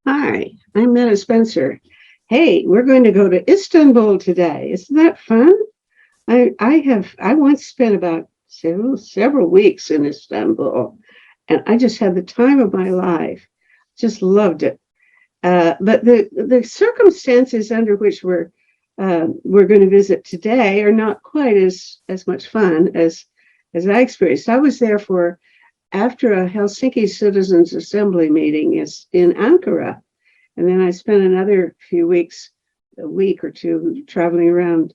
Hi, I'm Meta Spencer. Hey, we're going to go to Istanbul today. Isn't that fun? I once spent about several weeks in Istanbul, and I just had the time of my life. Just loved it. But the circumstances under which we're going to visit today are not quite as much fun as I experienced. I was there for after a Helsinki Citizens Assembly meeting is in Ankara. And then I spent another few weeks, a week or two, traveling around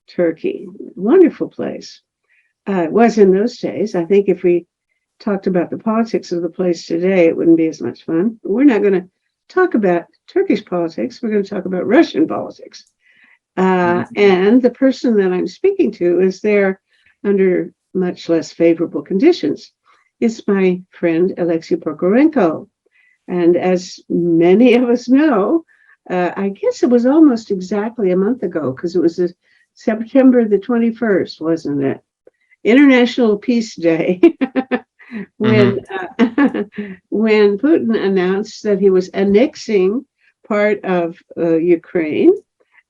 Turkey. Wonderful place. It was in those days. I think if we talked about the politics of the place today, it wouldn't be as much fun. But we're not going to talk about Turkish politics. We're going to talk about Russian politics. And the person that I'm speaking to is there under much less favorable conditions. It's my friend Alexei Prokorenko. And as many of us know, I guess it was almost exactly a month ago because it was September the 21st, wasn't it? International Peace Day, when when Putin announced that he was annexing part of Ukraine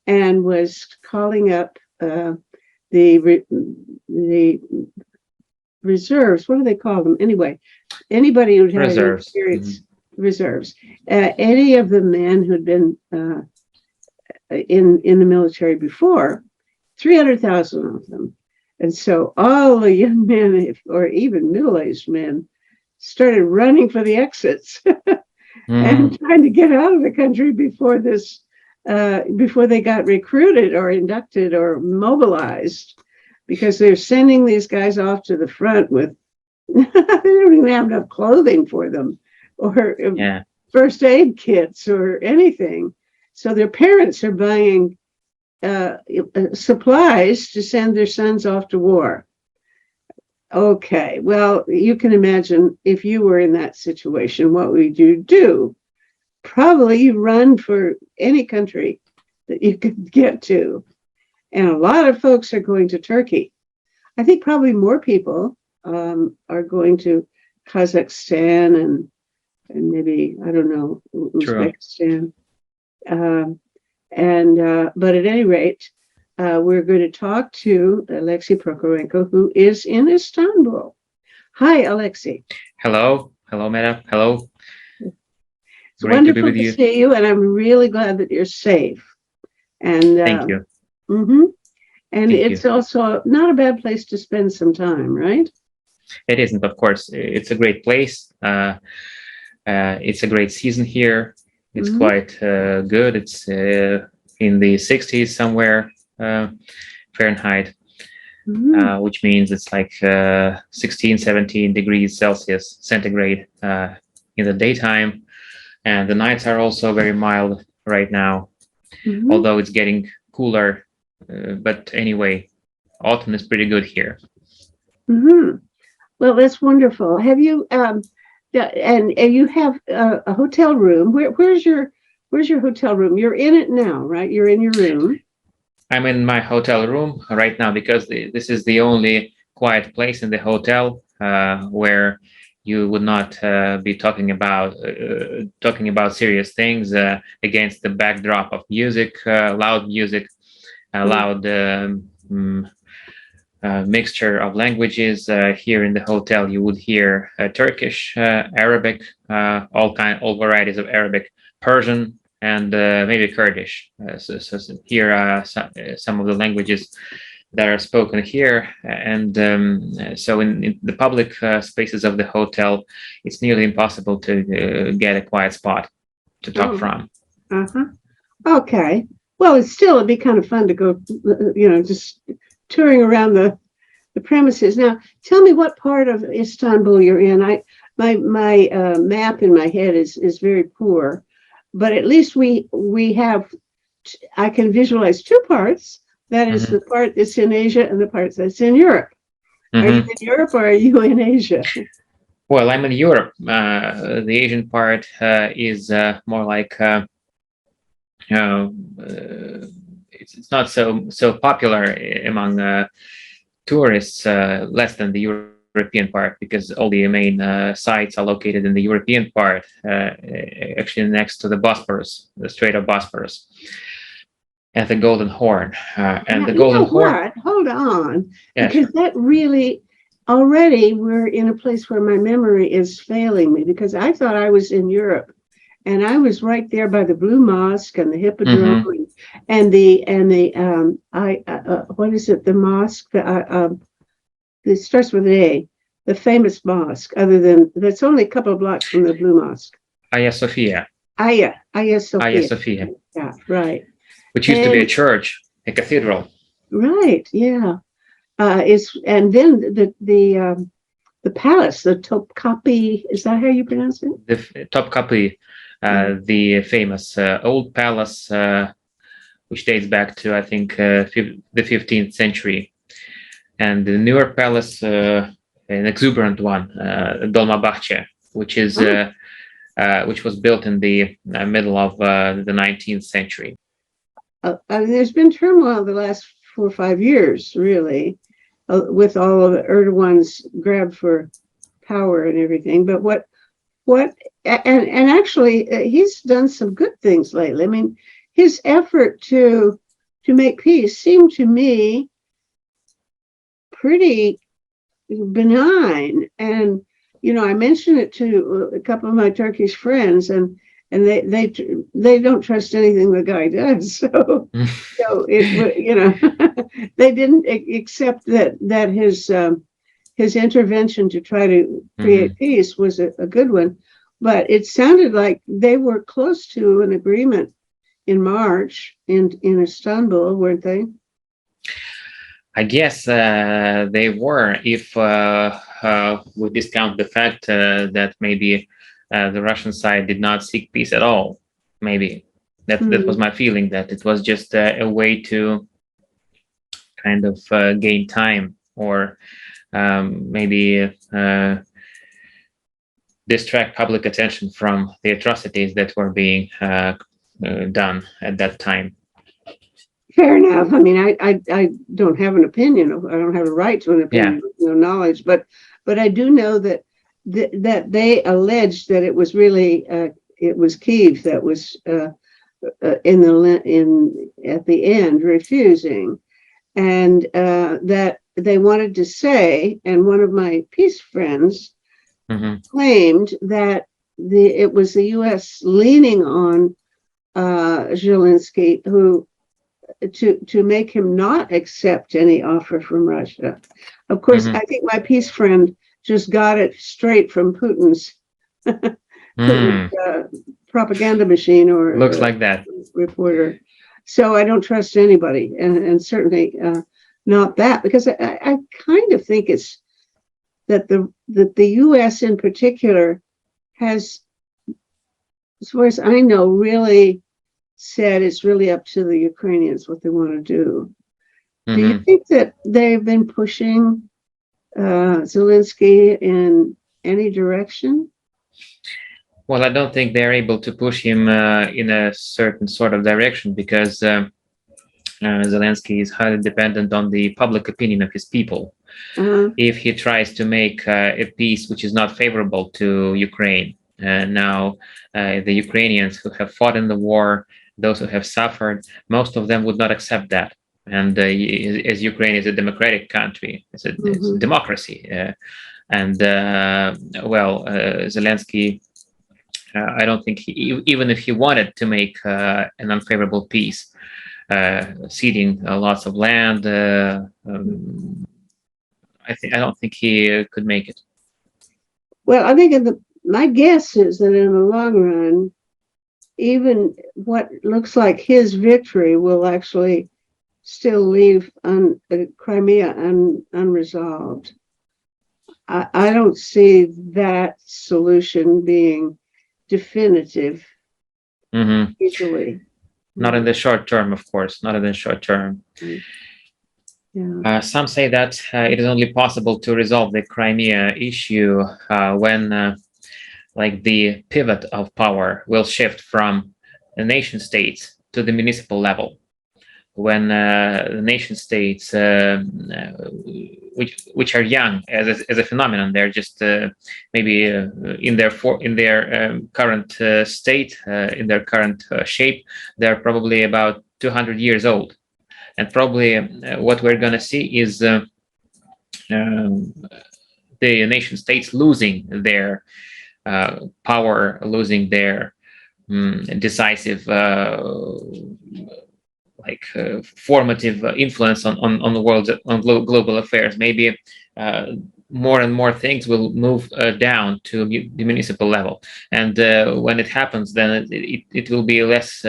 and was calling up the reserves. What do they call them anyway? Anybody who had any experience. Reserves. Any of the men who'd been in the military before, 300,000 of them. And so all the young men, or even middle-aged men, started running for the exits and trying to get out of the country before before they got recruited or inducted or mobilized, because they're sending these guys off to the front with they don't even have enough clothing for them, or first aid kits or anything. So their parents are buying supplies to send their sons off to war. Okay, well, you can imagine if you were in that situation, what would you do? Probably run for any country that you could get to. And a lot of folks are going to Turkey. I think probably more people are going to Kazakhstan and maybe, I don't know, Uzbekistan. But at any rate, we're going to talk to Alexei Prokorenko, who is in Istanbul. Hi, Alexei. Hello, Meta. Hello. It's great wonderful to be with you. See you, and I'm really glad that you're safe. And thank you. And thank it's you. Also not a bad place to spend some time, right? It isn't, of course. It's a great place. It's a great season here. It's quite good. It's in the 60s somewhere Fahrenheit, which means it's like 16, 17 degrees Celsius centigrade in the daytime. And the nights are also very mild right now, although it's getting cooler. But anyway, autumn is pretty good here. Well, that's wonderful. Have you and you have a hotel room? Where's your hotel room? You're in it now, right? You're in your room. I'm in my hotel room right now because this is the only quiet place in the hotel where you would not be talking about serious things against the backdrop of music, loud music, loud mixture of languages. Here in the hotel, you would hear Turkish, Arabic, all varieties of Arabic, Persian, and maybe Kurdish. So here are some of the languages that are spoken here. And so in the public spaces of the hotel, it's nearly impossible to get a quiet spot to talk from. Okay. Well, it'd be kind of fun to go, just touring around the premises. Now, tell me what part of Istanbul you're in. My map in my head is very poor, but at least we have. I can visualize two parts. That is the part that's in Asia and the part that's in Europe. Are you in Europe or are you in Asia? Well, I'm in Europe. The Asian part is more like. It's not so popular among tourists, less than the European European part, because all the main sites are located in the European part, actually next to the Bosporus, the Strait of Bosporus, and the Golden Horn. And Now, the you Golden know Horn, what? Hold on, yeah, because sure. that really already we're in a place where my memory is failing me because I thought I was in Europe and I was right there by the Blue Mosque and the Hippodrome Hmm. and the what is it? The mosque that it starts with an A, the famous mosque. Other than that's only a couple of blocks from the Blue Mosque. Hagia Sophia, Hagia Hagia Sophia. Sophia, Yeah, right. which used to be a And church, a cathedral. right, yeah. Is and then the palace, the Topkapi. Is that how you pronounce it? The Topkapi, Yeah. the famous old palace, which dates back to, I think, the 15th century. And the newer palace, an exuberant one, Dolmabahce, which is Oh, which was built in the middle of the 19th century. there's been turmoil the last 4 or 5 years, really, with all of Erdogan's grab for power and everything. But and actually, he's done some good things lately. I mean, his effort to make peace seemed to me pretty benign. And I mentioned it to a couple of my Turkish friends, and they don't trust anything the guy does. So they didn't accept that his intervention to try to create Mhm. peace was a good one. But it sounded like they were close to an agreement in March in Istanbul, weren't they? I guess they were, if we discount the fact that maybe the Russian side did not seek peace at all. Maybe that was Hmm. my feeling, that it was just a way to kind of gain time, or maybe distract public attention from the atrocities that were being done at that time. Fair enough. I mean, I don't have an opinion. I don't have a right to an Yeah. opinion, no knowledge. But I do know that that they alleged that it was really it was Kiev that was in at the end refusing, and that they wanted to say. And one of my peace friends Hmm. claimed that it was the U.S. leaning on Zelensky to make him not accept any offer from Russia. Of course, Hmm. I think my peace friend just got it straight from Putin's Mm. propaganda machine Looks or like that. reporter. So I don't trust anybody, and certainly not that, because I kind of think it's that the U.S. in particular has, as far as I know, really said it's really up to the Ukrainians what they want to do. Do you Hmm. think that they've been pushing Zelensky in any direction? Well, I don't think they're able to push him in a certain sort of direction, because Zelensky is highly dependent on the public opinion of his people. Uh, If he tries to make a peace which is not favorable to Ukraine, now the Ukrainians who have fought in the war, those who have suffered, most of them would not accept that. And as Ukraine is a democratic country, it's a mhm. democracy. And Zelensky, I don't think even if he wanted to make an unfavorable peace, ceding lots of land, I don't think he could make it. Well, I think my guess is that in the long run, even what looks like his victory will actually still leave Crimea unresolved. I don't see that solution being definitive Hmm. easily. Not in the short term, of course, not in the short term. Yeah. Some say that it is only possible to resolve the Crimea issue when like the pivot of power will shift from the nation states to the municipal level. when the nation states, which are young as a phenomenon, they're just maybe in their current state, in their current shape, they're probably about 200 years old, and probably what we're going to see is um, the nation states losing their power, losing their decisive formative influence on the world, on global affairs. Maybe more and more things will move down to the municipal level, and when it happens, then it will be less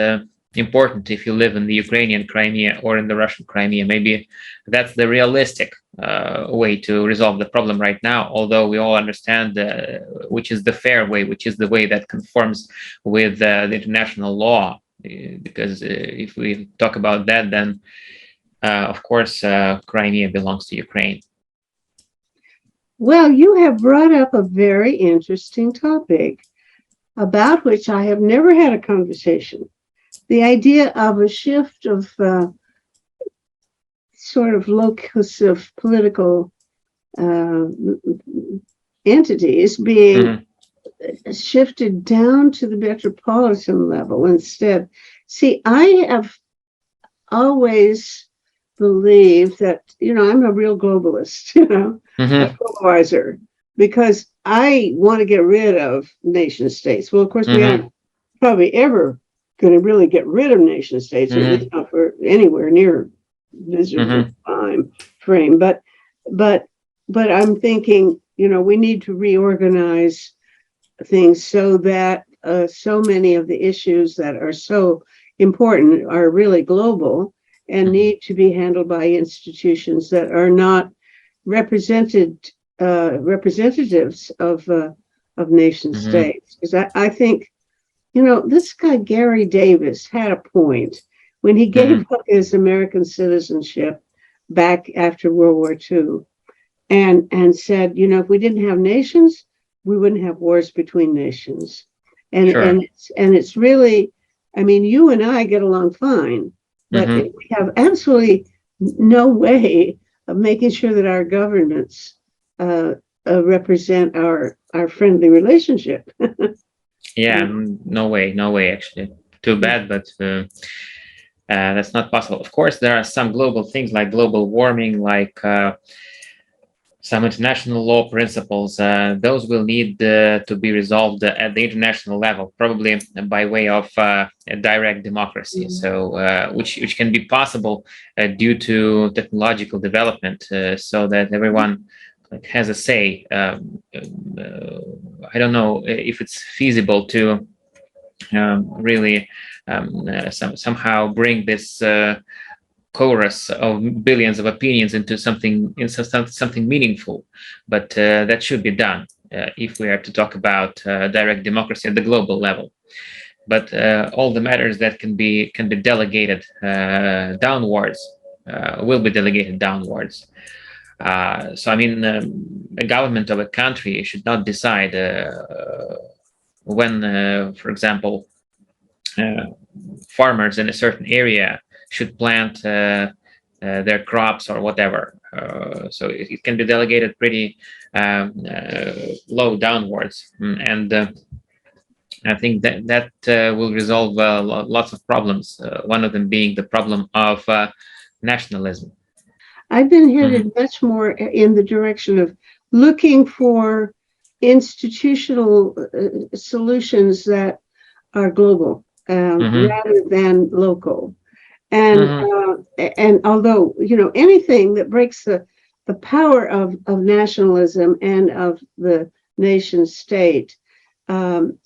important if you live in the Ukrainian Crimea or in the Russian Crimea. Maybe that's the realistic way to resolve the problem right now, although we all understand which is the fair way, which is the way that conforms with the international law. Because if we talk about that, then of course Crimea belongs to Ukraine. Well, you have brought up a very interesting topic about which I have never had a conversation. The idea of a shift of sort of locus of political entities being shifted down to the metropolitan level instead. See, I have always believed that, I'm a real globalist, a polarizer, because I want to get rid of nation states. Well, of course, we aren't probably ever going to really get rid of nation states, or at least not for anywhere near visible time frame. But I'm thinking, we need to reorganize things so that so many of the issues that are so important are really global and need to be handled by institutions that are not representatives of nation states. Because I think, this guy Gary Davis had a point when he gave up his American citizenship back after World War II, and said, if we didn't have nations, we wouldn't have wars between nations. And it's really, you and I get along fine, but we have absolutely no way of making sure that our governments represent our friendly relationship. No way, actually. Too bad, but that's not possible. Of course, there are some global things like global warming, like some international law principles. Those will need to be resolved at the international level, probably by way of a direct democracy. So, which can be possible due to technological development, so that everyone has a say. I don't know if it's feasible to really somehow bring this chorus of billions of opinions into something meaningful, but that should be done if we are to talk about direct democracy at the global level. But all the matters that can be delegated downwards will be delegated downwards. So the government of a country should not decide when, for example, farmers in a certain area should plant their crops or whatever. So it can be delegated pretty low downwards, and I think that will resolve lots of problems. One of them being the problem of nationalism. I've been headed much more in the direction of looking for institutional solutions that are global rather than local. And although, anything that breaks the power of nationalism and of the nation state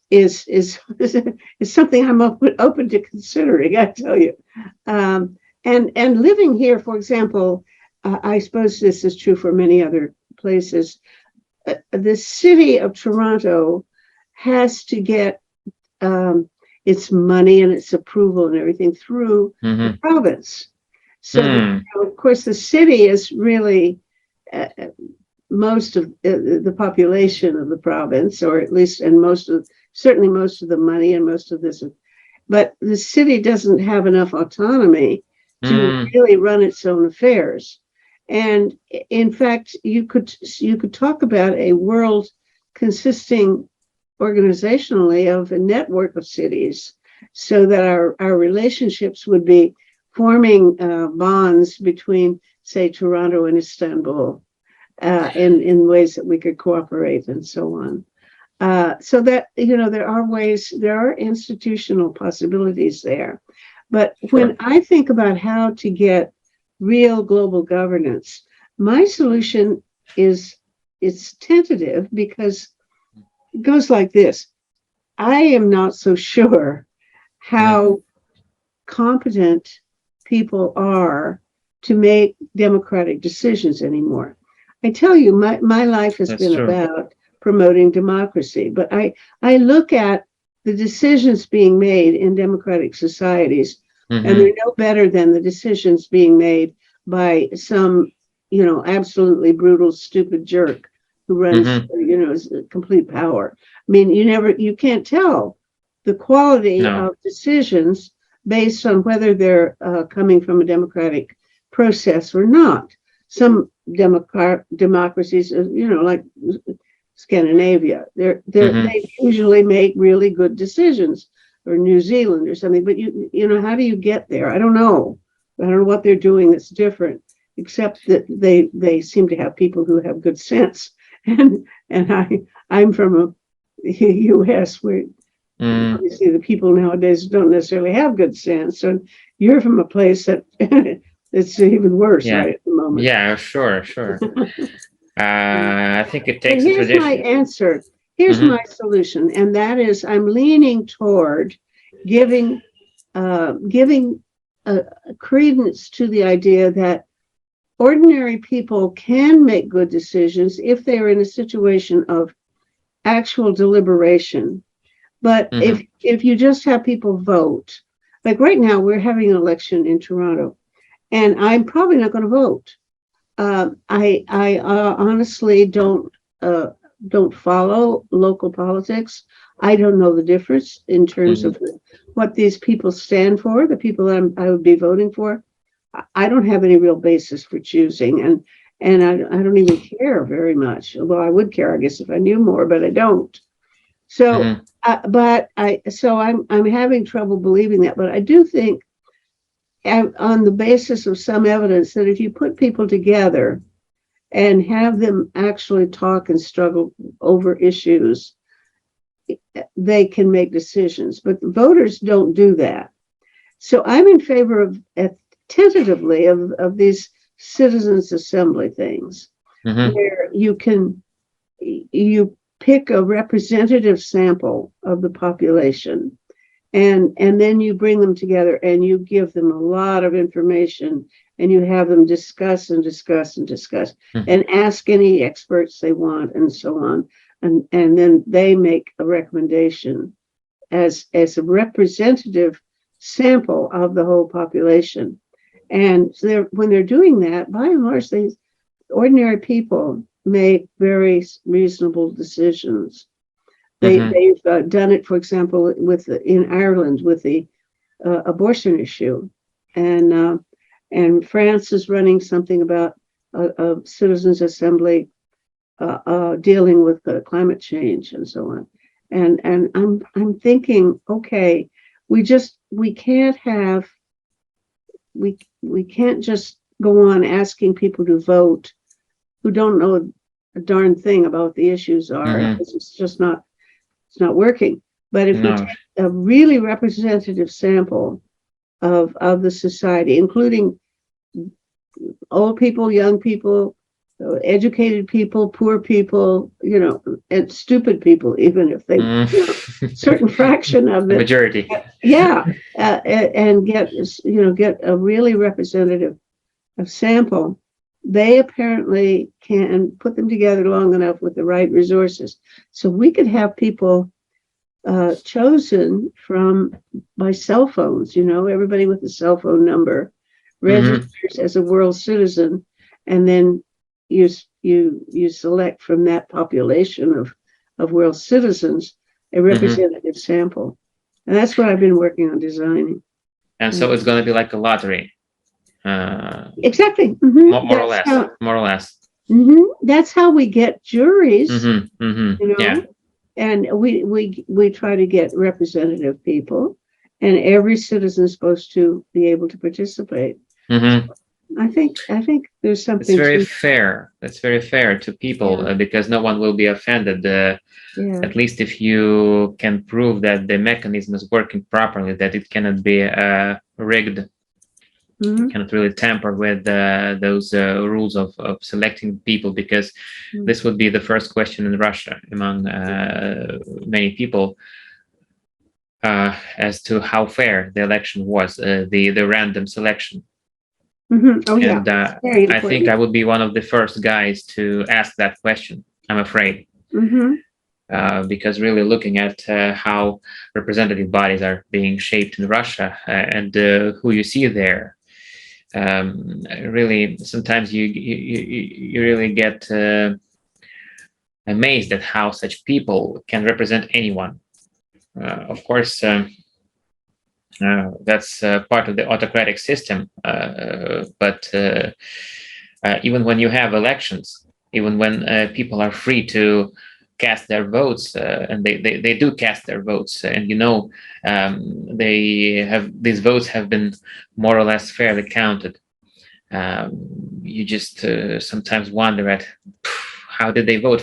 is something I'm open to considering, I tell you. And living here, for example, I suppose this is true for many other places. The city of Toronto has to get its money and its approval and everything through the province. So, of course, the city is really most of the population of the province, or at least, and certainly most of the money and most of this. But the city doesn't have enough autonomy to Mm, really run its own affairs. And in fact, you could talk about a world consisting organizationally of a network of cities, so that our relationships would be forming bonds between, say, Toronto and Istanbul, in ways that we could cooperate and so on. So that, there are ways, there are institutional possibilities there. But when sure. I think about how to get real global governance, my solution is, it's tentative, because it goes like this. I am not so sure Yeah, how competent people are to make democratic decisions anymore. I tell you, my life has that's been true. about promoting democracy, but I look at the decisions being made in democratic societies, and Mm-hmm. they're no better than the decisions being made by some, absolutely brutal, stupid jerk who runs, Mm-hmm. complete power. I mean, you can't tell the quality No. of decisions based on whether they're coming from a democratic process or not. Some democracies, like Scandinavia, Mm-hmm. they usually make really good decisions, or New Zealand or something. But how do you get there? I don't know. I don't know what they're doing that's different, except that they seem to have people who have good sense. And I'm from a U.S. where Mm, obviously the people nowadays don't necessarily have good sense. And you're from a place that it's even worse yeah. right at the moment. Yeah, sure, sure. I think it But takes a here's my tradition. answer. Here's Mm-hmm. my solution, and that is, I'm leaning toward giving giving credence to the idea that ordinary people can make good decisions if they are in a situation of actual deliberation. But Mm-hmm. if you just have people vote, like right now, we're having an election in Toronto, and I'm probably not going to vote. I honestly uh, don't follow local politics. I don't know the difference in terms Mm-hmm. of what these people stand for. The people that I would be voting for, I don't have any real basis for choosing, and I don't even care very much. Although I would care, I guess, if I knew more, but I don't. So, Mm-hmm. I'm having trouble believing that, but I do think, on the basis of some evidence, that if you put people together and have them actually talk and struggle over issues, they can make decisions. But the voters don't do that. So I'm in favor of, tentatively, of these citizens assembly things, Mm-hmm. where you pick a representative sample of the population, and then you bring them together and you give them a lot of information, and you have them discuss and discuss and discuss, and ask any experts they want, and so on, and then they make a recommendation as a representative sample of the whole population. And so when they're doing that, by and large, ordinary people make very reasonable decisions. Mm-hmm. They've done it, for example, in Ireland with the abortion issue, and France is running something about a citizens' assembly dealing with climate change and so on. And I'm thinking, okay, we can't have we can't just go on asking people to vote who don't know a darn thing about the issues are, Mm-hmm. because it's not working. But if we No. take a really representative sample of the society, including old people, young people, educated people, poor people, and stupid people, even if they, Mm. certain fraction of The it, majority. yeah, and get a really representative sample. They apparently can put them together long enough with the right resources, so we could have people chosen by cell phones. Everybody with a cell phone number Mm-hmm. registers as a world citizen, and then you select from that population of world citizens a Mm-hmm. representative sample, and that's what I've been working on designing. And so it's And going to be like a lottery. Exactly. More or less. More or less. That's how we get juries, Yeah. and we try to get representative people, and every citizen is supposed to be able to participate. I think there's something. It's very fair. That's very fair to people because no one will be offended. At least if you can prove that the mechanism is working properly, that it cannot be rigged. You cannot really tamper with those rules of selecting people, because this would be the first question in Russia among many people as to how fair the election was, the random selection. Oh, and I think I would be one of the first guys to ask that question, I'm afraid. Because really looking at how representative bodies are being shaped in Russia and who you see there, really sometimes you really get amazed at how such people can represent anyone. Of course, that's part of the autocratic system, but even when you have elections, even when people are free to cast their votes, and they do cast their votes, and these votes have been more or less fairly counted. You just sometimes wonder at how did they vote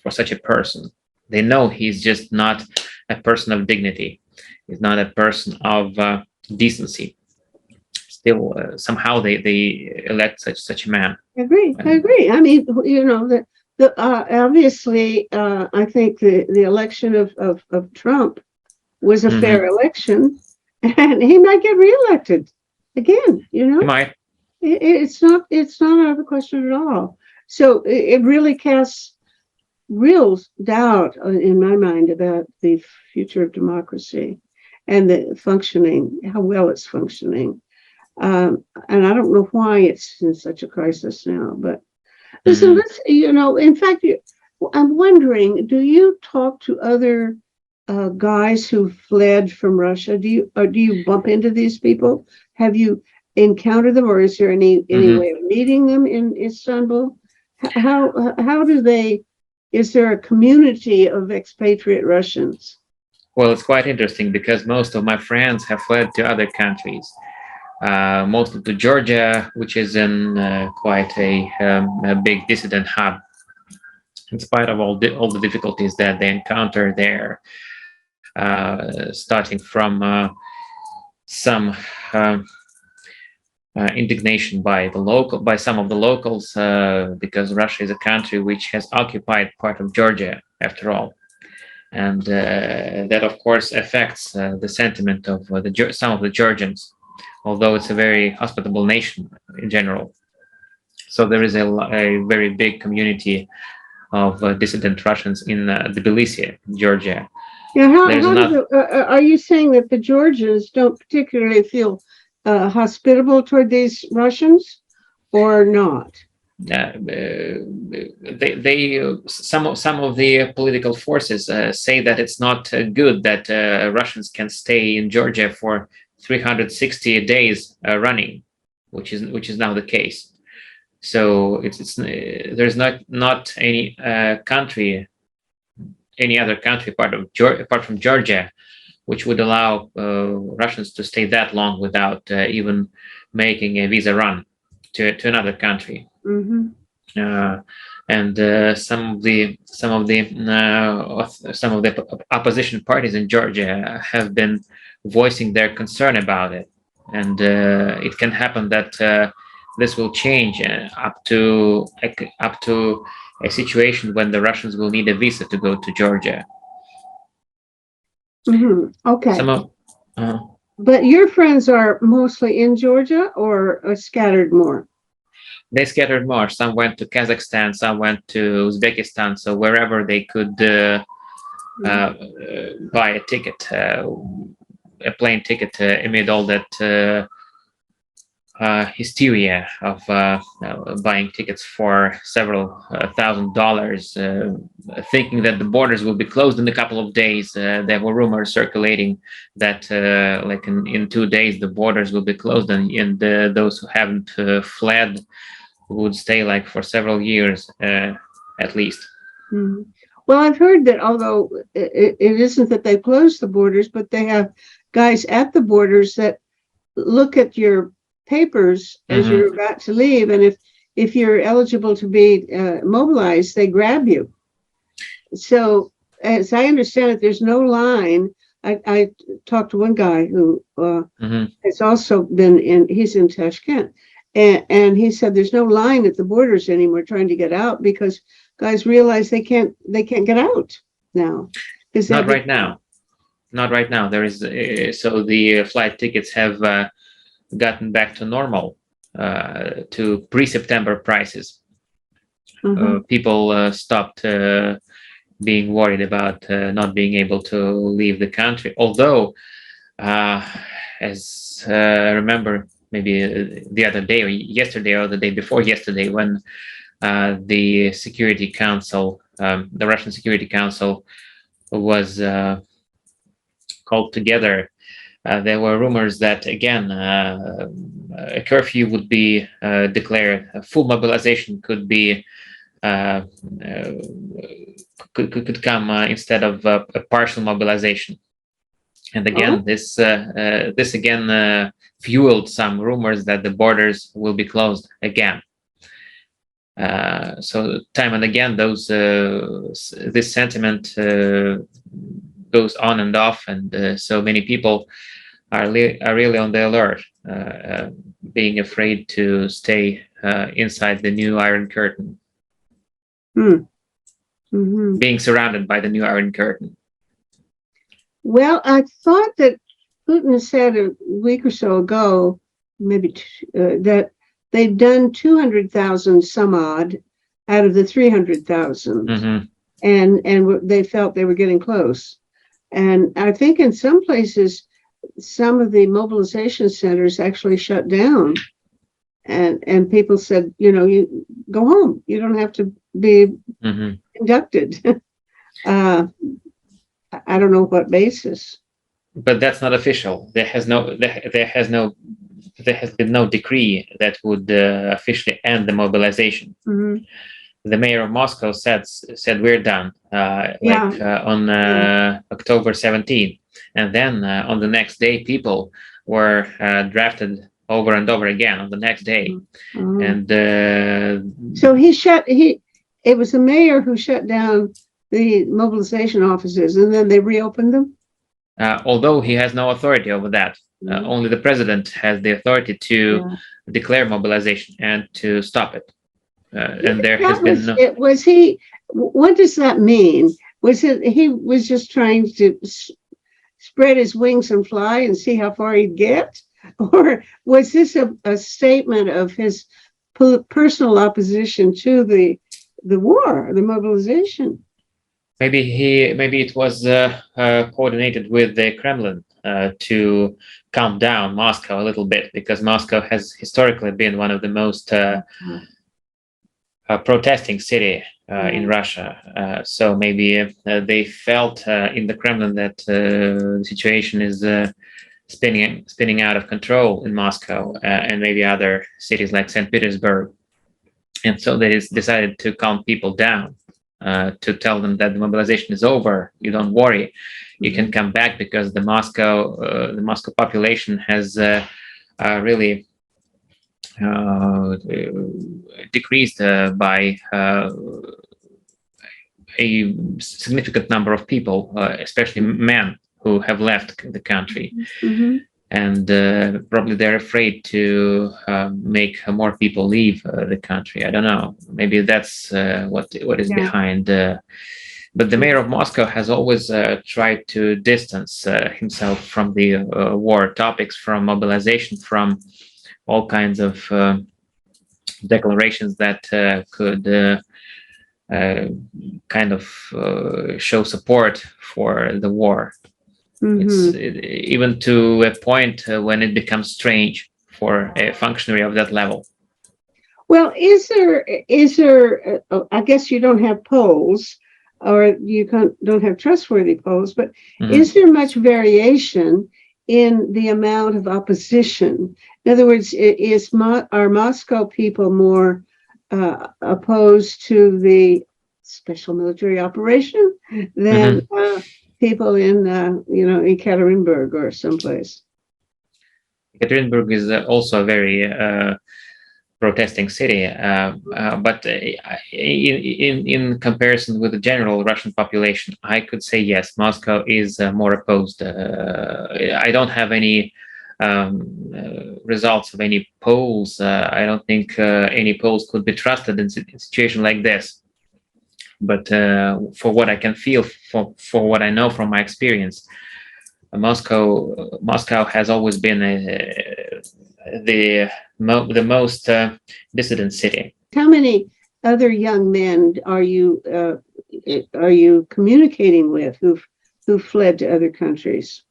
for such a person? They know he's just not a person of dignity. He's not a person of decency. Still, somehow they elect such a man. I agree. I mean, obviously, I think the election of Trump was a fair election, and he might get reelected again. He might. It's not out of the question at all. So it really casts real doubt in my mind about the future of democracy and the functioning, how well it's functioning. And I don't know why it's in such a crisis now, but listen, in fact, I'm wondering, do you talk to other guys who fled from Russia? Do you bump into these people? Have you encountered them, or is there any way of meeting them in Istanbul? How do they? Is there a community of expatriate Russians? Well, it's quite interesting because most of my friends have fled to other countries. Mostly to Georgia, which is in quite a big dissident hub. In spite of all the difficulties that they encounter there, starting from some indignation by some of the locals, because Russia is a country which has occupied part of Georgia, after all. And that, of course, affects the sentiment of some of the Georgians, although it's a very hospitable nation in general. So there is a very big community of dissident Russians in Tbilisi, Georgia. Yeah, are you saying that the Georgians don't particularly feel hospitable toward these Russians, or not? Some of the political forces say that it's not good that Russians can stay in Georgia for 360 days running, which is now the case. So there's not any any other country apart from Georgia, which would allow Russians to stay that long without even making a visa run to another country. And some of the opposition parties in Georgia have been voicing their concern about it, and it can happen that this will change up to a situation when the Russians will need a visa to go to Georgia. Okay. But your friends are mostly in Georgia, or scattered more? They scattered more. Some went to Kazakhstan, some went to Uzbekistan. So wherever they could buy a ticket, a plane ticket amid all that hysteria of buying tickets for several $1,000s, thinking that the borders will be closed in a couple of days. There were rumors circulating that like in 2 days the borders will be closed, and those who haven't fled would stay like for several years at least. Mhm. Well, I've heard that although it isn't that they close the borders, but they have guys at the borders that look at your papers as Mhm. you're about to leave, and if you're eligible to be mobilized, they grab you. So, as I understand it, there's no line. I talked to one guy who Mhm. has also been he's in Tashkent, and he said there's no line at the borders anymore trying to get out because guys realize they can't get out now because Not right now. Not right now. There is so the flight tickets have gotten back to normal, to pre-September prices. People stopped being worried about not being able to leave the country. Although, as I remember, maybe the other day or yesterday or the day before yesterday, when the Security Council, the Russian Security Council, was called together. There were rumors that again a curfew would be declared. A full mobilization could be uh, uh, could come instead of a partial mobilization. And again, this again fueled some rumors that the borders will be closed again. So time and again, this sentiment goes on and off, and so many people are really on the alert, being afraid to stay inside the new Iron Curtain, being surrounded by the new Iron Curtain. Well, I thought that Putin said a week or so ago, maybe that they'd done 200,000 some odd out of the 300,000, and they felt they were getting close. And I think in some places, some of the mobilization centers actually shut down, and people said, you go home. You don't have to be inducted. I don't know what basis. But that's not official. There has been no decree that would officially end the mobilization. The mayor of Moscow said we're done, on October 17th, and then on the next day, people were drafted over and over again on the next day, and so it was the mayor who shut down the mobilization offices, and then they reopened them. Although he has no authority over that, only the president has the authority to declare mobilization and to stop it. And there has been no. Was he? What does that mean? Was it he was just trying to spread his wings and fly and see how far he'd get, or was this a statement of his personal opposition to the war, the mobilization? Maybe it was coordinated with the Kremlin to calm down Moscow a little bit, because Moscow has historically been one of the most protesting city in Russia. So maybe they felt in the Kremlin that the situation is spinning out of control in Moscow, and maybe other cities like St. Petersburg. And so they decided to calm people down, to tell them that the mobilization is over. You don't worry, you can come back, because the Moscow population has really decreased by a significant number of people, especially men who have left the country. And probably they're afraid to make more people leave the country. I don't know. Maybe that's what is behind. But the mayor of Moscow has always tried to distance himself from the war topics, from mobilization, from all kinds of declarations that could kind of show support for the war. It's even to a point when it becomes strange for a functionary of that level. Well, is there, I guess you don't have polls or you don't have trustworthy polls, but Mhm. is there much variation in the amount of opposition? In other words, are Moscow people more opposed to the special military operation than Mhm. people in, Ekaterinburg or someplace? Ekaterinburg is also a very protesting city, but in comparison with the general Russian population, I could say yes, Moscow is more opposed. I don't have any results of any polls. I don't think any polls could be trusted in a situation like this. But for what I can feel, for what I know from my experience, Moscow has always been the most dissident city. How many other young men are you communicating with who fled to other countries?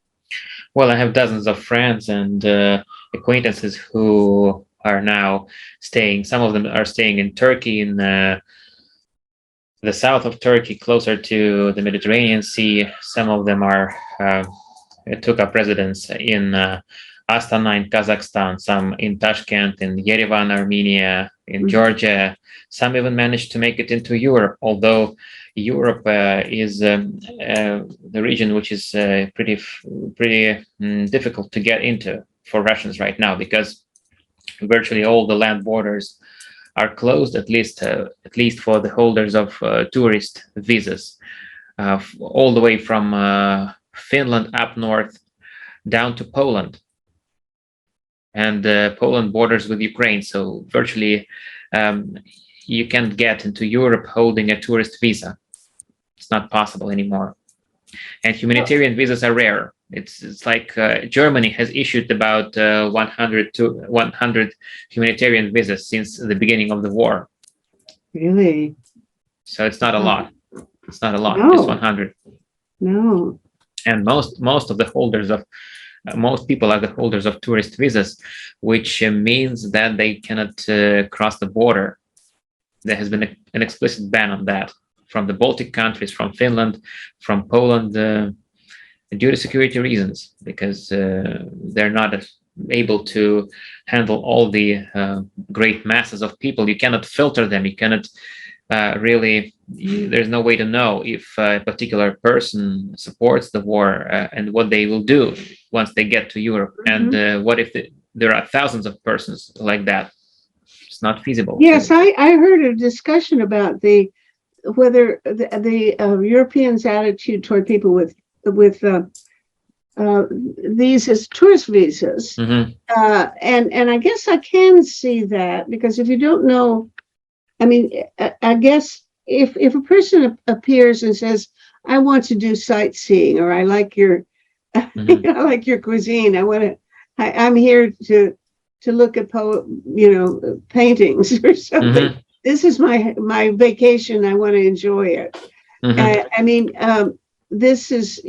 Well, I have dozens of friends and acquaintances who are now staying. Some of them are staying in Turkey, in the south of Turkey, closer to the Mediterranean Sea. Some of them are took up residence in Astana in Kazakhstan, some in Tashkent, in Yerevan, Armenia, in Georgia. Some even managed to make it into Europe, although Europe is the region which is pretty difficult to get into for Russians right now, because virtually all the land borders are closed, at least for the holders of tourist visas, all the way from Finland up north down to Poland, and Poland borders with Ukraine. So virtually, you can't get into Europe holding a tourist visa. It's not possible anymore. And humanitarian visas are rare. It's like Germany has issued about 100 humanitarian visas since the beginning of the war. Really? So it's not a lot. It's not a lot. No. Just 100. No. And most of the holders of most people are the holders of tourist visas, which means that they cannot cross the border. There has been an explicit ban on that from the Baltic countries, from Finland, from Poland, due to security reasons, because they're not able to handle all the great masses of people. You cannot filter them. You cannot really, there's no way to know if a particular person supports the war and what they will do once they get to Europe. And what if there are thousands of persons like that? It's not feasible. Yes, I heard a discussion about whether the Europeans' attitude toward people with visas, tourist visas, Mhm. and I guess I can see that, because if you don't know, I mean, I guess if a person appears and says, "I want to do sightseeing," or "I like your, Mhm. I like your cuisine. I'm here to look at paintings or something. Mhm. This is my vacation. I want to enjoy it." Mhm. I mean,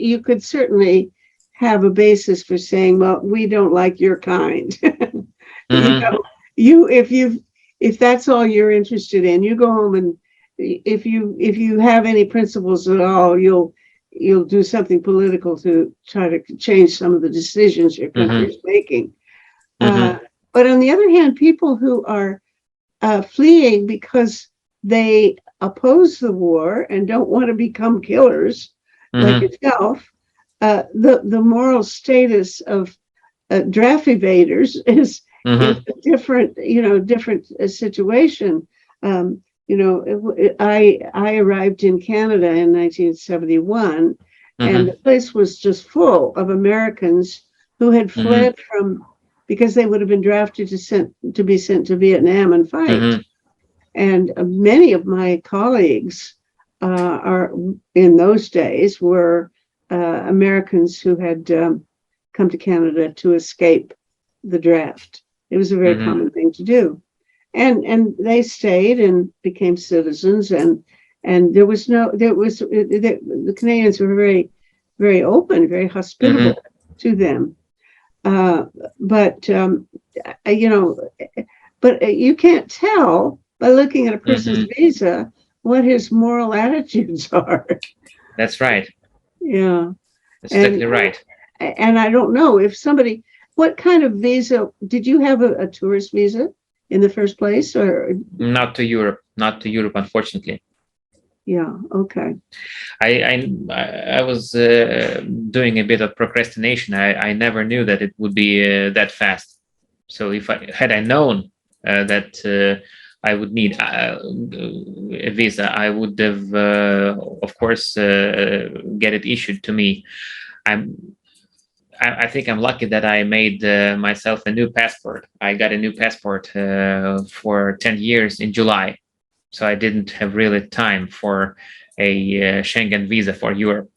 you could certainly have a basis for saying, "Well, we don't like your kind." Mhm. If that's all you're interested in, you go home, and if you have any principles at all, you'll do something political to try to change some of the decisions your country is making. Mhm. But on the other hand, people who are fleeing because they oppose the war and don't want to become killers, like Mhm. yourself, the moral status of draft evaders is Mhm. a different situation. I arrived in Canada in 1971, and the Mhm. place was just full of Americans who had Mhm. fled because they would have been drafted to be sent to Vietnam and fight. Mhm. And many of my colleagues are in those days were Americans who had come to Canada to escape the draft. It was a very Mhm. common thing to do, and they stayed and became citizens, and the Canadians were very, very open, very hospitable to them. uh, but you know, but you can't tell by looking at a person's Hmm. visa what his moral attitudes are. That's right. Yeah, That's and exactly right. I don't know if somebody. What kind of visa did you have? A tourist visa in the first place, or Not to Europe. Not to Europe, unfortunately. yeah? Okay. I was doing a bit of procrastination. I never knew that it would be that fast. So if I had I known that I would need a visa, I would have, of course, get it issued to me. I'm. I think I'm lucky that I made myself a new passport. I got a new passport for 10 years in July, so I didn't have really time for a Schengen visa for Europe.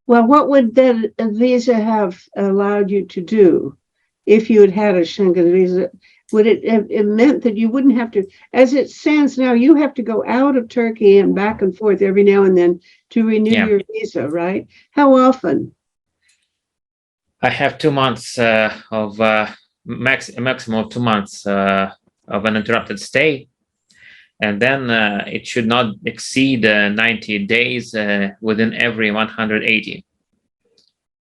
Well, what would that visa have allowed you to do if you had had a Schengen visa? Would it have it meant that you wouldn't have to, as it stands now, you have to go out of Turkey and back and forth every now and then to renew Yeah, your visa, right? How often? I have 2 months of a maximum of 2 months of uninterrupted stay, and then it should not exceed 90 days within every 180.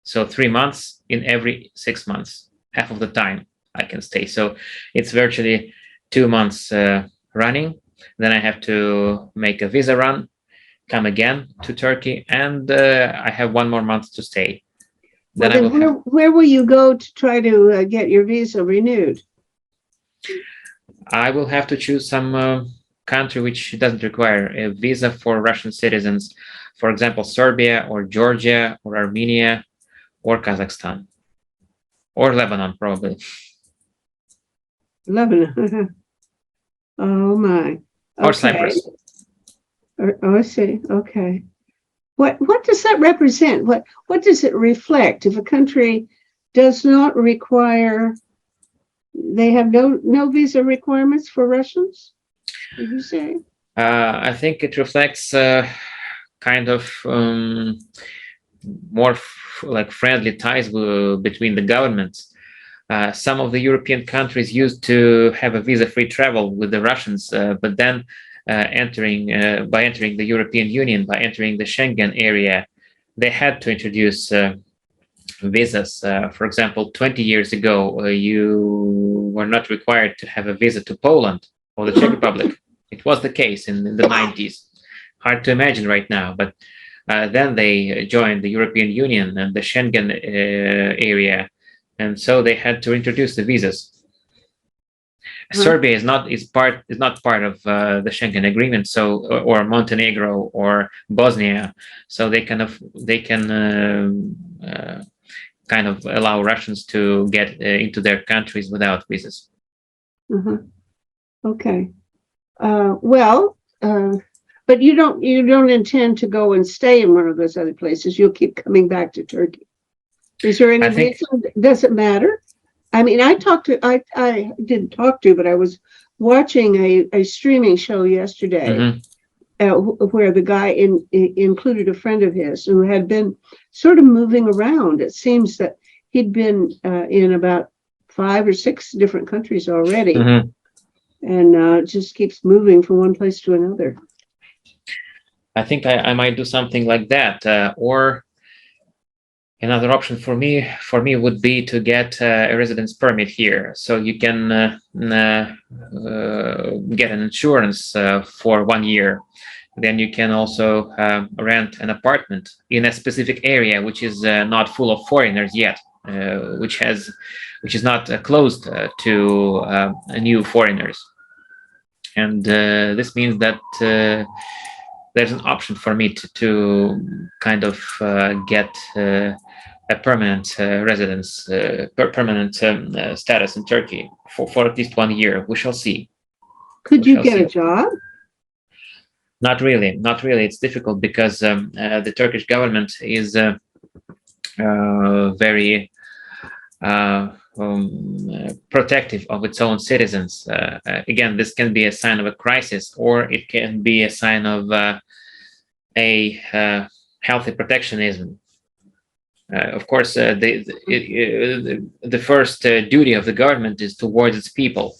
So 3 months in every 6 months, half of the time I can stay. So it's virtually 2 months running. Then I have to make a visa run, come again to Turkey, and I have 1 more month to stay. Well, Then I then will have. where will you go to try to get your visa renewed? I will have to choose some country which doesn't require a visa for Russian citizens. For example, Serbia or Georgia or Armenia or Kazakhstan or Lebanon, probably, Lebanon. Oh my. or Okay. Cyprus. Oh, I see. Okay. What does that represent? What does it reflect? If a country does not require, they have no visa requirements for Russians, did you say? I think it reflects kind of more like friendly ties between the governments. Some of the European countries used to have a visa-free travel with the Russians, but then by entering the European Union, by entering the Schengen area, they had to introduce visas. For example, 20 years ago, you were not required to have a visa to Poland or the Czech Republic. It was the case in the 90s. Hard to imagine right now, but then they joined the European Union and the Schengen area, and so they had to introduce the visas. Huh? Serbia is not part of the Schengen agreement, so or Montenegro or Bosnia, so they can kind of allow Russians to get into their countries without visas. Uh-huh. Okay. Well, but you don't intend to go and stay in one of those other places. You'll keep coming back to Turkey. Is there any I think. reason? Does it matter? I mean, I didn't talk to, but I was watching a streaming show yesterday Mhm. where the guy included a friend of his who had been sort of moving around. It seems that he'd been in about 5 or 6 different countries already, Mhm. and just keeps moving from one place to another. I think I might do something like that, or another option for me would be to get a residence permit here, so you can get an insurance for 1 year. Then you can also rent an apartment in a specific area which is not full of foreigners yet, which is not closed to new foreigners. And this means that there's an option for me to kind of get a permanent residence, permanent status in Turkey for at least 1 year. We shall see. Could We you shall get a see. job? Not really, not really. It's difficult because the Turkish government is very protective of its own citizens. Again, this can be a sign of a crisis, or it can be a sign of a healthy protectionism. Of course, the first duty of the government is towards its people,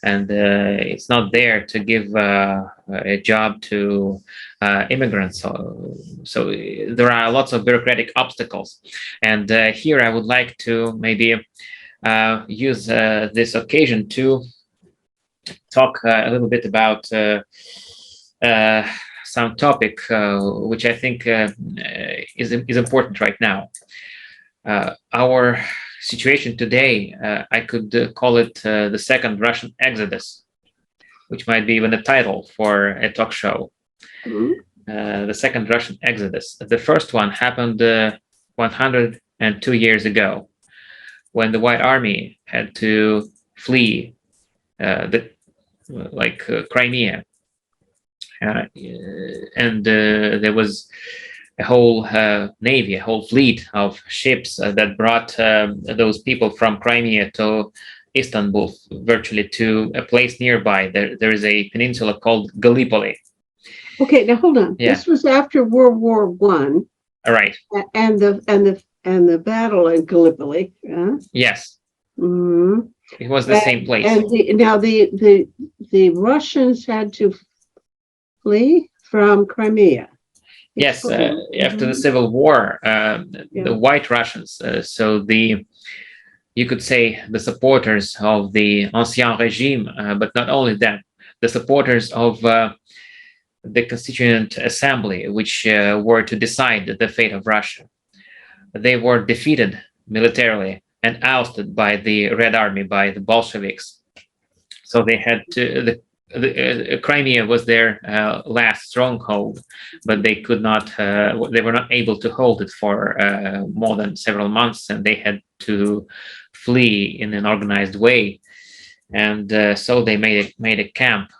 and it's not there to give a job to immigrants. So there are lots of bureaucratic obstacles, and here I would like to maybe use this occasion to talk a little bit about uh, some topic which I think is important right now. Our situation today, I could call it the second Russian exodus, which might be even a title for a talk show. The second Russian exodus. The first one happened 102 years ago, when the White Army had to flee Crimea, and there was a whole navy, a whole fleet of ships that brought those people from Crimea to Istanbul, virtually to a place nearby. There is a peninsula called Gallipoli. Okay, now hold on. Yeah. This was after World War One. All right. And the battle in Gallipoli. Yes. Mm-hmm. It was the same place. And the Russians had to flee from Crimea. Yes, after the Civil War, the White Russians, you could say the supporters of the Ancien Regime, but not only that, the supporters of the Constituent Assembly, which were to decide the fate of Russia. They were defeated militarily and ousted by the Red Army, by the Bolsheviks. So they had to, Crimea was their last stronghold, but they could not, they were not able to hold it for more than several months, and they had to flee in an organized way. And so they made a camp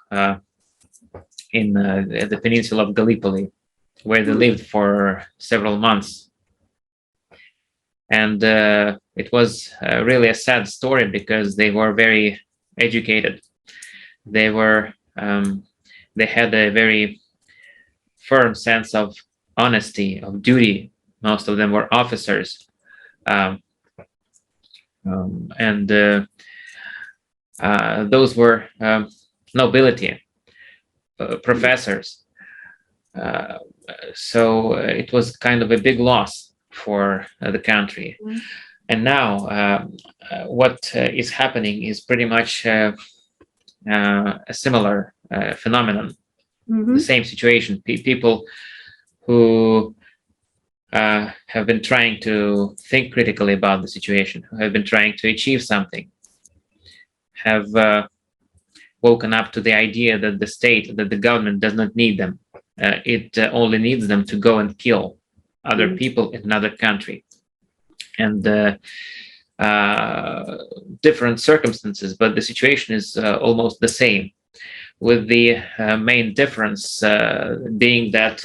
in the peninsula of Gallipoli, where they lived for several months. And it was really a sad story because they were very educated. They had a very firm sense of honesty, of duty. Most of them were officers, and those were nobility, professors. So it was kind of a big loss for the country. Mm-hmm. And now what is happening is pretty much a similar phenomenon. Mm-hmm. The same situation. People who have been trying to think critically about the situation, who have been trying to achieve something, have woken up to the idea that the state, that the government does not need them. It only needs them to go and kill other mm-hmm. people in another country. And different circumstances, but the situation is almost the same, with the main difference being that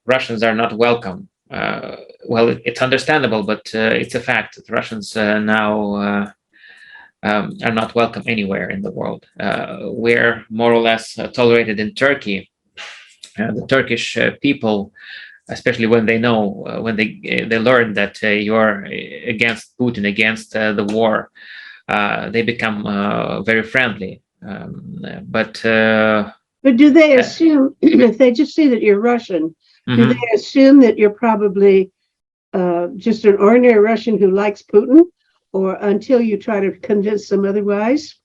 Russians are not welcome. Well, it's understandable, but it's a fact that Russians now are not welcome anywhere in the world. We're more or less tolerated in Turkey. The Turkish people, especially when they know, when they learn that you're against Putin, against the war, they become very friendly. But do they assume, if they just see that you're Russian, mm-hmm. do they assume that you're probably just an ordinary Russian who likes Putin, or until you try to convince them otherwise?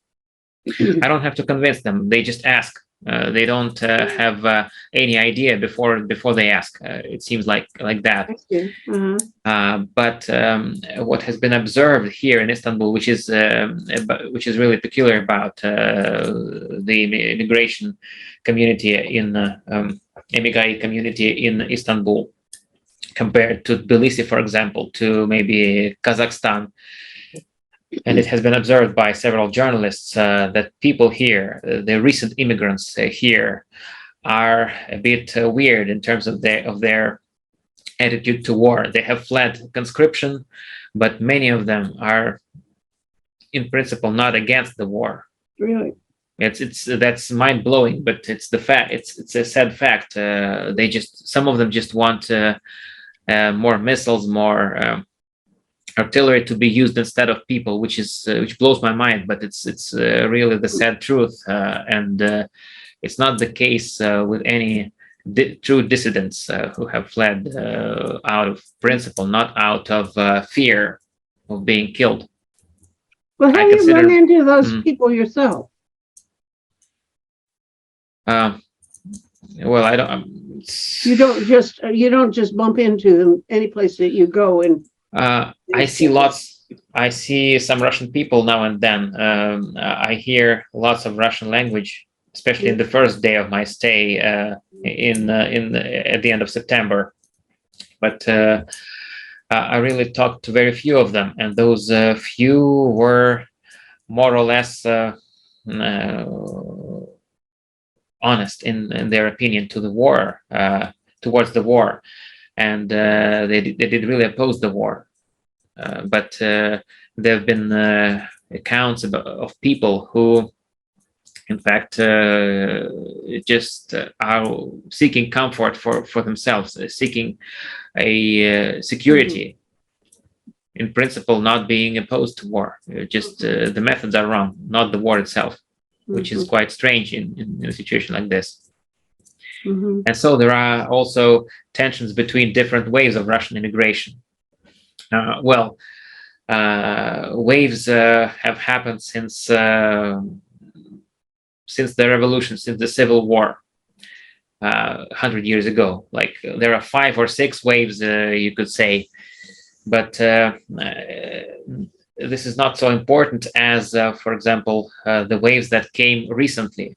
I don't have to convince them. They just ask. They don't have any idea before they ask. It seems like that. Uh-huh. But what has been observed here in Istanbul, which is really peculiar about the immigration community Emigai community in Istanbul, compared to Tbilisi, for example, to maybe Kazakhstan. And it has been observed by several journalists that people here, the recent immigrants here, are a bit weird in terms of their attitude to war. They have fled conscription, but many of them are, in principle, not against the war. Really? That's mind blowing, but it's the fact. It's a sad fact. Some of them just want more missiles, more artillery to be used instead of people, which blows my mind. But it's really the sad truth, and it's not the case with any true dissidents who have fled out of principle, not out of fear of being killed. Well, I have you run consider. into those people yourself? Um, well, I don't. You don't just bump into them any place that you go, and I see lots. I see some Russian people now and then. I hear lots of Russian language, especially in the first day of my stay at the end of September. But I really talked to very few of them, and those few were more or less honest in their opinion to the war, towards the war, and they did really oppose the war. But there have been accounts of people who, in fact, just are seeking comfort for themselves, seeking a security. In principle, not being opposed to war. Just the methods are wrong, not the war itself, which is quite strange in a situation like this. And so there are also tensions between different waves of Russian immigration. Waves have happened since the revolution, since the Civil War, 100 years ago. Like there are 5 or 6 waves, you could say, but this is not so important as, for example, the waves that came recently.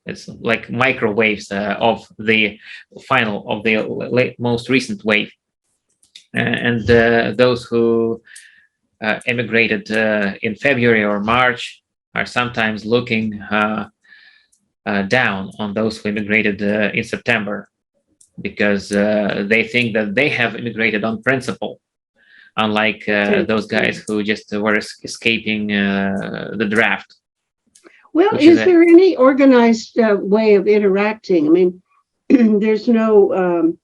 It's like microwaves of the most recent wave, and those who emigrated in February or March are sometimes looking down on those who immigrated in September, because they think that they have immigrated on principle, unlike those guys who just were escaping the draft. Well, is there any organized way of interacting? I mean, there's no,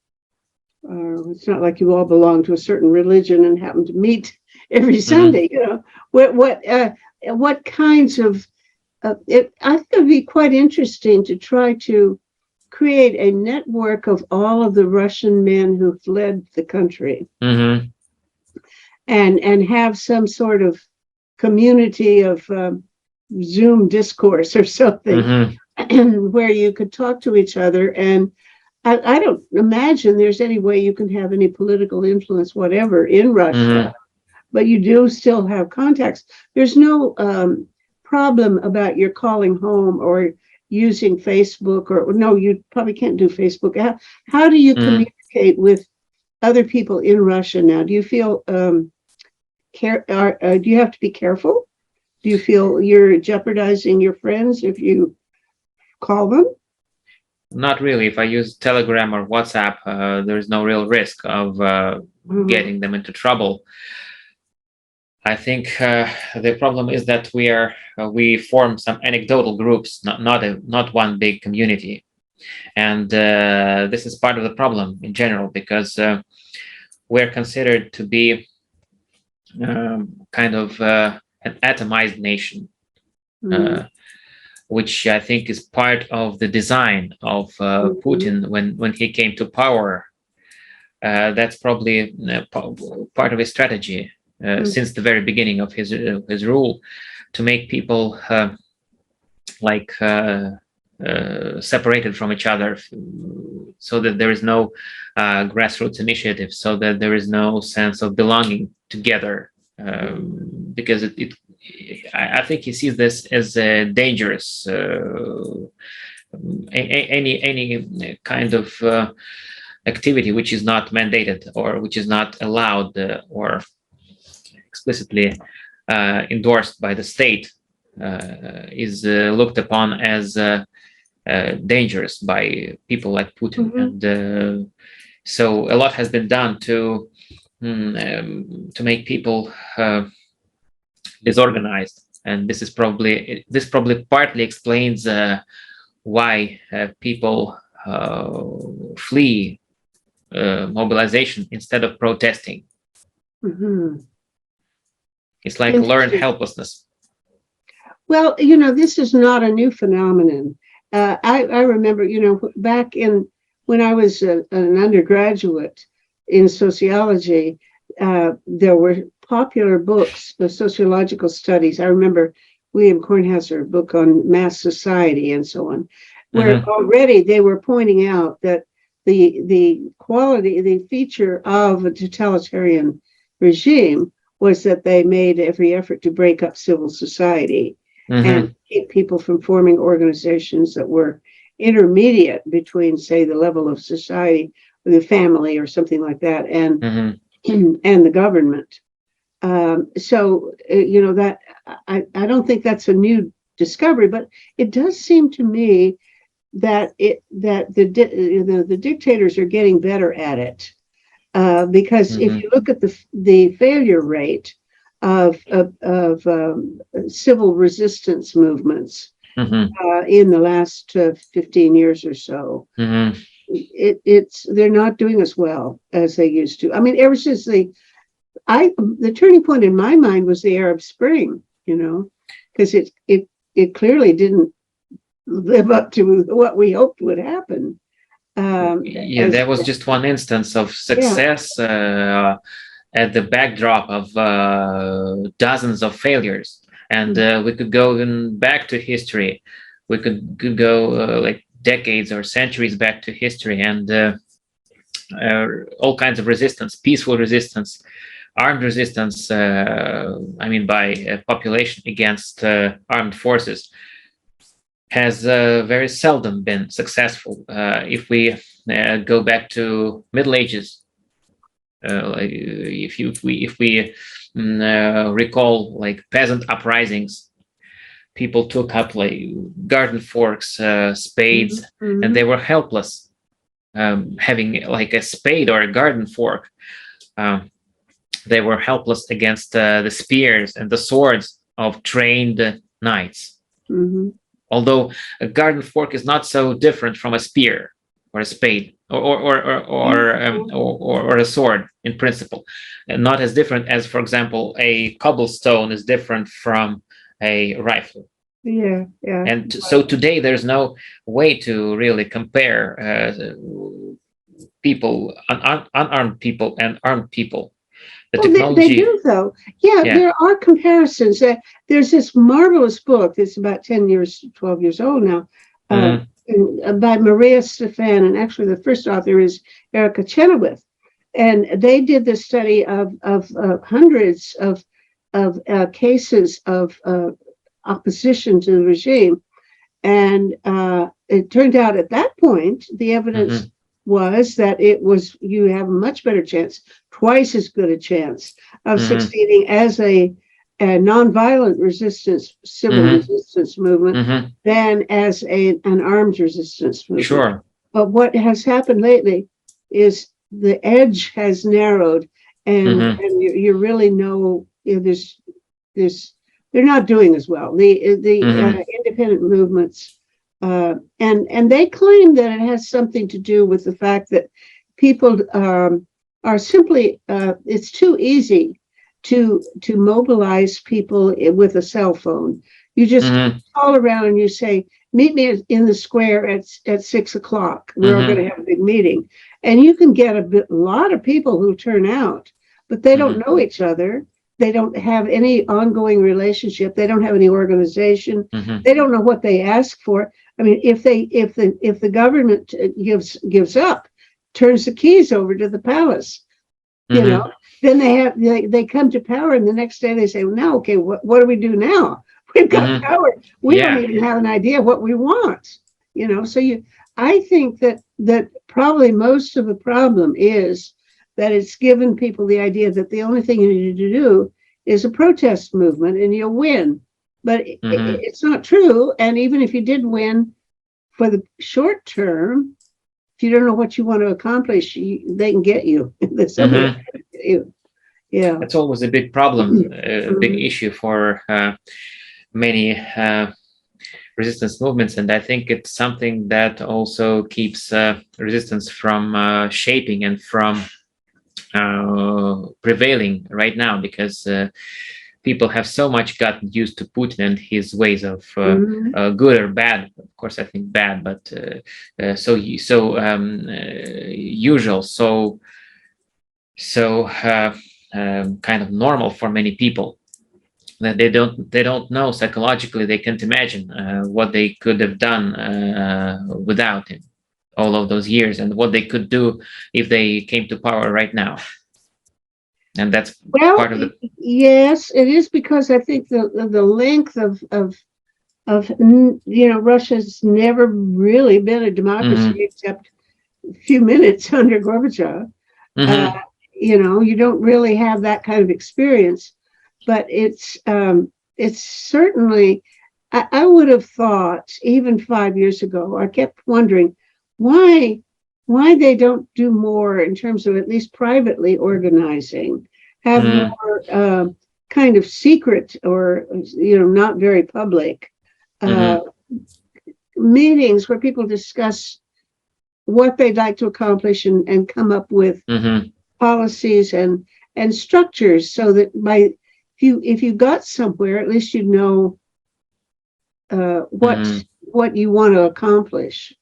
it's not like you all belong to a certain religion and happen to meet every Sunday. You know, what kinds of I think it'd be quite interesting to try to create a network of all of the Russian men who fled the country, and have some sort of community of Zoom discourse or something, where you could talk to each other. And I don't imagine there's any way you can have any political influence, whatever, in Russia, but you do still have contacts. There's no problem about your calling home or using Facebook, or no, you probably can't do Facebook. How do you communicate with other people in Russia now? Do you feel do you have to be careful? Do you feel you're jeopardizing your friends if you call them? Not really. If I use Telegram or WhatsApp, there's no real risk of getting them into trouble. I think the problem is that we form some anecdotal groups, not one big community, and this is part of the problem in general, because we're considered to be kind of an atomized nation, which I think is part of the design of Putin when he came to power. That's probably part of his strategy since the very beginning of his rule, to make people separated from each other, so that there is no grassroots initiative, so that there is no sense of belonging together, because I think he sees this as dangerous. Any kind of activity which is not mandated, or which is not allowed, or explicitly endorsed by the state, is looked upon as dangerous by people like Putin. And so a lot has been done to make people disorganized, and this probably partly explains why people flee mobilization instead of protesting. Mhm. It's like learned Interesting. helplessness. Well, this is not a new phenomenon. I remember, back in when I was an undergraduate in sociology, there were popular books, the sociological studies. I remember William Kornhauser, a book on mass society and so on, where Mhm, already they were pointing out that the quality, the feature of a totalitarian regime was that they made every effort to break up civil society and mhm, keep people from forming organizations that were intermediate between, say, the level of society, the family, or something like that, and mhm, and the government. That I don't think that's a new discovery, but it does seem to me that the dictators are getting better at it. Because if mhm, you look at the failure rate of civil resistance movements mhm, in the last 15 years or so, mhm. they're not doing as well as they used to. I mean, ever since the turning point in my mind was the Arab Spring, because it clearly didn't live up to what we hoped would happen. Yeah, As that was just one instance of Yeah. success at the backdrop of dozens of failures. And we could go even back to history. We could go like decades or centuries back to history, and all kinds of resistance, peaceful resistance, armed resistance, I mean, by population against armed forces, has very seldom been successful. If we go back to Middle Ages, like if we recall like peasant uprisings, people took up like garden forks, spades, and Mhm. they were helpless. Having like a spade or a garden fork, um, they were helpless against the spears and the swords of trained knights. Mhm. Although a garden fork is not so different from a spear or a spade or a sword in principle, and not as different as, for example, a cobblestone is different from a rifle. Yeah, yeah. And so today there's no way to really compare people, unarmed people and armed people. The Well, they technology, do though. Yeah, yeah. there are comparisons. There's this marvelous book that's about 10 years, 12 years old now, uh, Mm, by Maria Stefan, and actually the first author is Erica Chenoweth, and they did the study of hundreds of cases of opposition to the regime. And it turned out at that point, the evidence mhm, was that you have a much better chance, twice as good a chance of mhm, succeeding as a nonviolent resistance, civil mhm, resistance movement mhm. than as an armed resistance movement. Sure. But what has happened lately is the edge has narrowed, and Mhm, you really know, there's they're not doing as well. The mhm, independent movements, and they claim that it has something to do with the fact that people are simply it's too easy to mobilize people with a cell phone. You just mhm, call around and you say, "Meet me in the square at 6 o'clock. We're all going mhm, to have a big meeting," and you can get a lot of people who turn out, but they don't mhm, know each other. They don't have any ongoing relationship. They don't have any organization. mhm, They don't know what they ask for. I mean, if the government gives up, turns the keys over to the palace, you know, mhm, then they come to power, and the next day they say, well, now, okay, what do we do now? We've got mhm. power. We don't Yeah. even have an idea what we want. So I think that probably most of the problem is that it's given people the idea that the only thing you need to do is a protest movement and you'll win. But Mhm, it's not true. And even if you did win for the short term, if you don't know what you want to accomplish, they can get you. Somebody mhm. can get you. Yeah. That's always a big problem, a big Mhm. issue for many resistance movements, and I think it's something that also keeps resistance from shaping and from prevailing right now, because people have so much gotten used to Putin and his ways of good or bad. Of course, I think bad, but usual, kind of normal for many people, that they don't know psychologically. They can't imagine what they could have done without him all of those years, and what they could do if they came to power right now. And that's Well, part of the yes, it is, because I think the length of Russia's never really been a democracy except a few minutes under Gorbachev. You don't really have that kind of experience, but it's certainly. I would have thought even 5 years ago. I kept wondering why they don't do more in terms of at least privately organizing, have more kind of secret or not very public meetings where people discuss what they'd like to accomplish and come up with policies and structures, so that if you got somewhere, at least you'd know what you want to accomplish.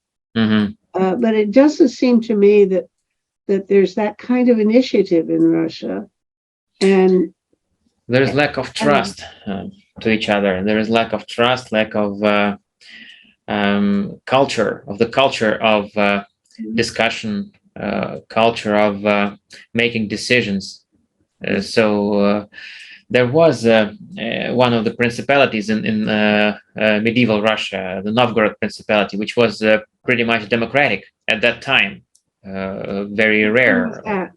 But it doesn't seem to me that there's that kind of initiative in Russia, and there's lack of trust to each other, and there is lack of trust, lack of culture of discussion, culture of making decisions. There was one of the principalities in medieval Russia, the Novgorod Principality, which was pretty much democratic at that time, very rare.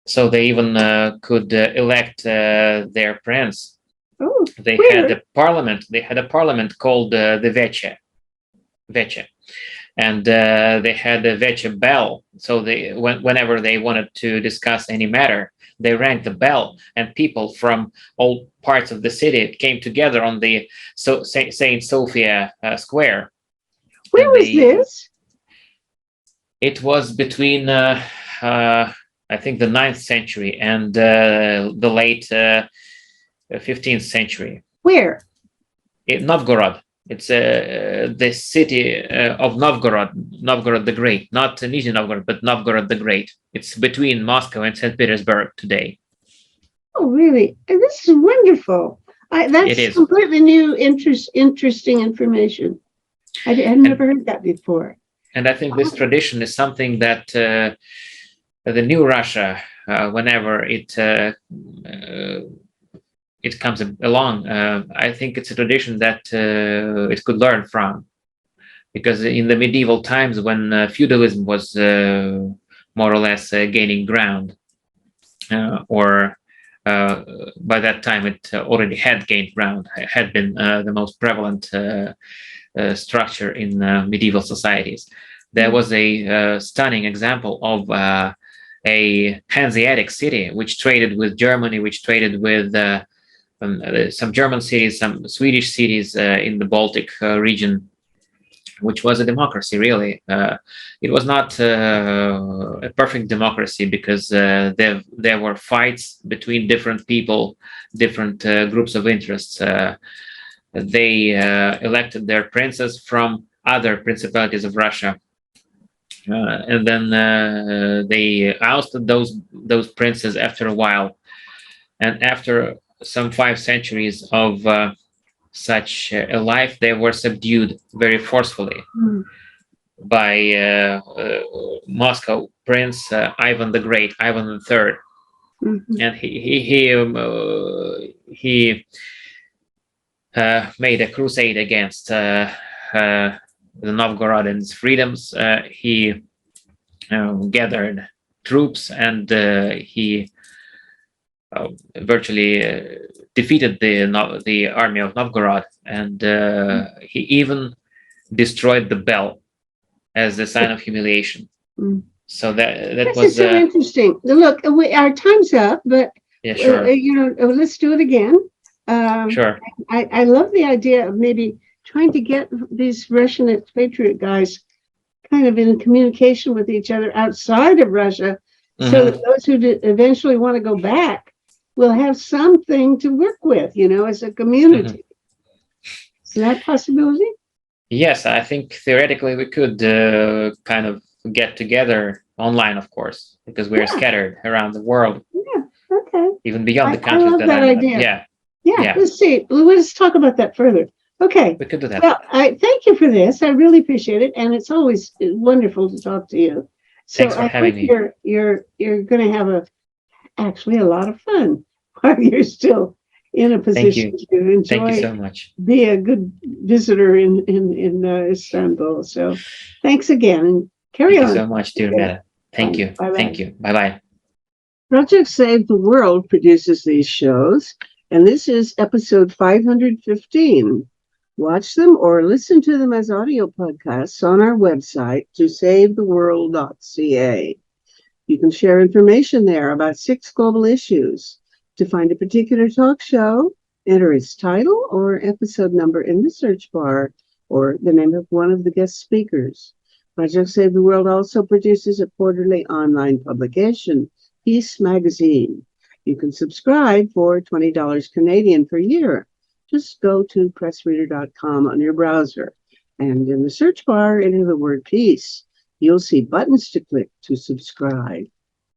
So they even could elect their prince. Oh, they weird. had a parliament. They had a parliament called the Veche, and they had a Veche bell. So whenever they wanted to discuss any matter, they rang the bell, and people from all parts of the city came together on the Saint Sophia Square. Where was this? It was between, I think, the 9th century and the late 15th century. Where? In Novgorod. It's the city of Novgorod the Great, not Nizhny Novgorod, but Novgorod the Great. It's between Moscow and St. Petersburg today. Oh, really? And this is wonderful. That's completely new, interesting information. I had never heard that before. And I think this tradition is something that the new Russia, whenever it comes along, I think it's a tradition that it could learn from, because in the medieval times, when feudalism was more or less gaining ground, or by that time it already had gained ground, had been the most prevalent structure in medieval societies. There was a stunning example of a Hanseatic city which traded with Germany, which traded with some German cities, some Swedish cities in the Baltic region, which was a democracy, really. It was not a perfect democracy, because there were fights between different people, different groups of interests. They elected their princes from other principalities of Russia. And then they ousted those princes after a while. And after some 5 centuries of such a life, they were subdued very forcefully by Moscow Prince Ivan the Great, Ivan III. And he made a crusade against the Novgorodans' freedoms. He gathered troops, and he virtually defeated the army of Novgorod, and he even destroyed the bell as a sign of humiliation. So that was so interesting. Look, our time's up, but yeah, sure. Let's do it again. Sure. I love the idea of maybe trying to get these Russian expatriate guys kind of in communication with each other outside of Russia, so that those who eventually want to go back will have something to work with, as a community. Is that a possibility? Yes, I think theoretically we could kind of get together online, of course, because we're scattered around the world. Yeah. Okay. Even beyond the I countries love that idea. Yeah. Yeah. Let's see. Let's talk about that further. Okay. We could do that. Well, I thank you for this. I really appreciate it, and it's always wonderful to talk to you. So Thanks for having me. You're going to have actually a lot of fun while you're still in a position to enjoy. Thank you so much. Be a good visitor in Istanbul. So thanks again, and carry on. Thank you so much, dear Meta. Thank you. Bye-bye. Thank you. Bye-bye. Project Save the World produces these shows, and this is episode 515. Watch them or listen to them as audio podcasts on our website, tosavetheworld.ca. You can share information there about 6 global issues. To find a particular talk show, enter its title or episode number in the search bar, or the name of one of the guest speakers. Project Save the World also produces a quarterly online publication, Peace Magazine. You can subscribe for $20 Canadian per year. Just go to pressreader.com on your browser, and in the search bar, enter the word peace. You'll see buttons to click to subscribe.